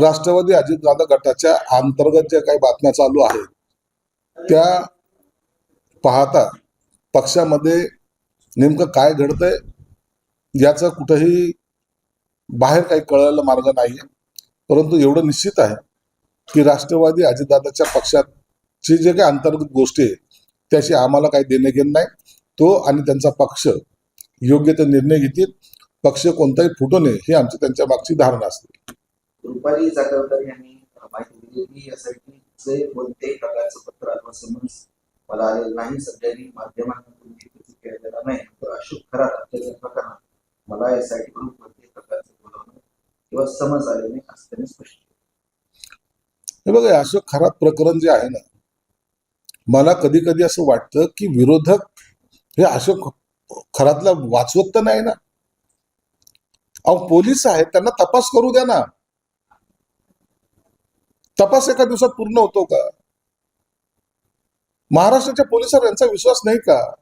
राष्ट्रवादी अजितदादा गटाच्या अंतर्गत ज्या काही बातम्या चालू आहेत त्या पाहता पक्षामध्ये नेमकं काय घडतंय याचं कुठेही बाहेर काही कळलेला मार्ग नाहीये. परंतु एवढं निश्चित आहे की राष्ट्रवादी अजितदादाच्या पक्षाची जे काही अंतर्गत गोष्टी आहे त्याशी आम्हाला काही देणे घेणं नाही. तो आणि त्यांचा पक्ष योग्य ते निर्णय घेतील. पक्ष कोणताही फुटू नये ही आमची त्यांच्या मागची धारणा असते. रुपाली चाकळकर यांनी माहिती दिली की यासाठी जे कोणत्याही प्रकारचं पत्र अथवा समन्स मला आलेलं नाही. सध्यानी माध्यमांतून प्रतिक्रिया दिला नाही. तर अशोक खरात हत्येच्या प्रकरणात मला यासाठी कोणत्याही प्रकारचं बोलावणं किंवा समज आले नाही असं त्यांनी स्पष्ट केलं. हे बघा, अशोक खरात प्रकरण जे आहे ना, मला कधी कधी असं वाटतं की विरोधक हे अशोक खरातला वाचवत तर नाही ना. अहो, पोलीस आहेत, त्यांना तपास करू द्या ना. तपास एका दिवसात पूर्ण होतो का? महाराष्ट्राच्या पोलिसांवर यांचा विश्वास नाही का?